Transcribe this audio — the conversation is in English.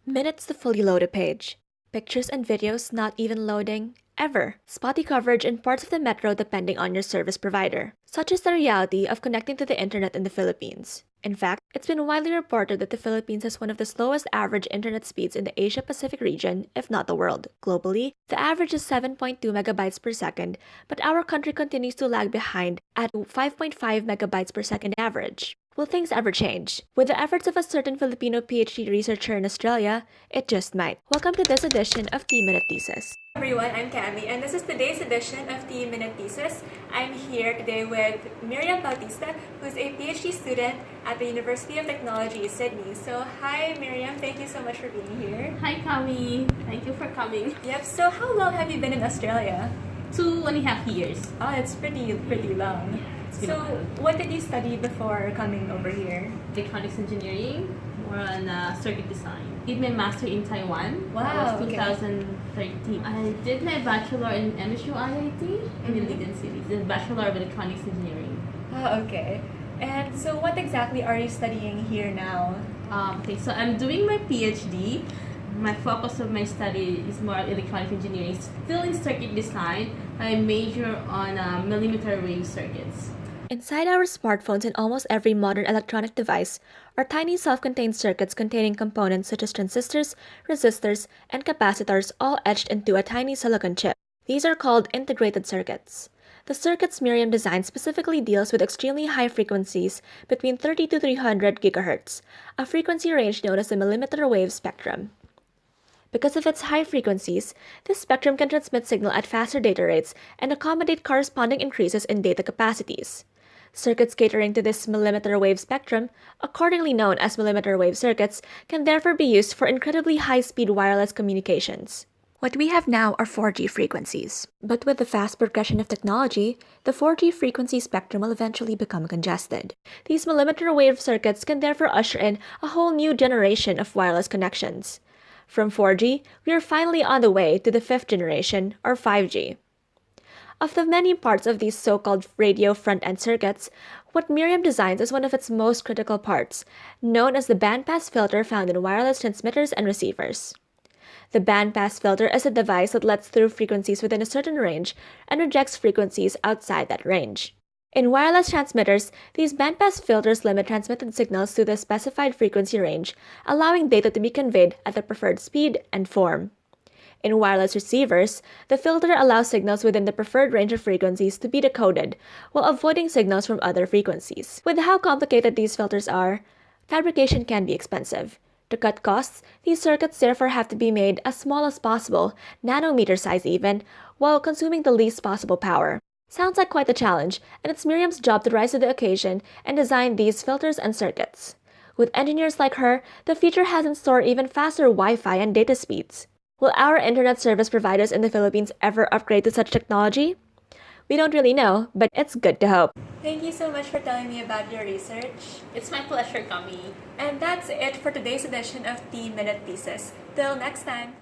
Minutes to fully load a page. Pictures and videos not even loading. Ever. Spotty coverage in parts of the metro depending on your service provider. Such is the reality of connecting to the internet in the Philippines. In fact, it's been widely reported that the Philippines has one of the slowest average internet speeds in the Asia-Pacific region, if not the world. Globally, the average is 7.2 megabytes per second, but our country continues to lag behind at 5.5 megabytes per second average. Will things ever change? With the efforts of a certain Filipino PhD researcher in Australia, it just might. Welcome to this edition of Tea Minute Thesis. Everyone, I'm Cami, and this is today's edition of Tea Minute Thesis. I'm here today with Meriam Bautista, who's a PhD student at the University of Technology, Sydney. So, hi Meriam, thank you so much for being here. Hi Cami, thank you for coming. Yep, so how long have you been in Australia? 2.5 years. Oh, it's pretty long. So, what did you study before coming over here? Electronics engineering, more on circuit design. Did my master in Taiwan. Wow, That was 2013. I did my bachelor in MSU IIT in Iligan City. The bachelor of electronics engineering. Oh, okay. And so, what exactly are you studying here now? So I'm doing my PhD. My focus of my study is more on electronic engineering, still in circuit design. I major on millimeter wave circuits. Inside our smartphones and almost every modern electronic device are tiny self-contained circuits containing components such as transistors, resistors, and capacitors all etched into a tiny silicon chip. These are called integrated circuits. The circuits Meriam designed specifically deals with extremely high frequencies between 30 to 300 gigahertz, a frequency range known as the millimeter wave spectrum. Because of its high frequencies, this spectrum can transmit signal at faster data rates and accommodate corresponding increases in data capacities. Circuits catering to this millimeter wave spectrum, accordingly known as millimeter wave circuits, can therefore be used for incredibly high-speed wireless communications. What we have now are 4G frequencies. But with the fast progression of technology, the 4G frequency spectrum will eventually become congested. These millimeter wave circuits can therefore usher in a whole new generation of wireless connections. From 4G, we are finally on the way to the 5th generation, or 5G. Of the many parts of these so-called radio front-end circuits, what Meriam designs is one of its most critical parts, known as the bandpass filter found in wireless transmitters and receivers. The bandpass filter is a device that lets through frequencies within a certain range and rejects frequencies outside that range. In wireless transmitters, these bandpass filters limit transmitted signals to the specified frequency range, allowing data to be conveyed at the preferred speed and form. In wireless receivers, the filter allows signals within the preferred range of frequencies to be decoded, while avoiding signals from other frequencies. With how complicated these filters are, fabrication can be expensive. To cut costs, these circuits therefore have to be made as small as possible, nanometer size even, while consuming the least possible power. Sounds like quite a challenge, and it's Meriam's job to rise to the occasion and design these filters and circuits. With engineers like her, the future has in store even faster Wi-Fi and data speeds. Will our internet service providers in the Philippines ever upgrade to such technology? We don't really know, but it's good to hope. Thank you so much for telling me about your research. It's my pleasure, Cami. And that's it for today's edition of Tea Minute Thesis. Till next time!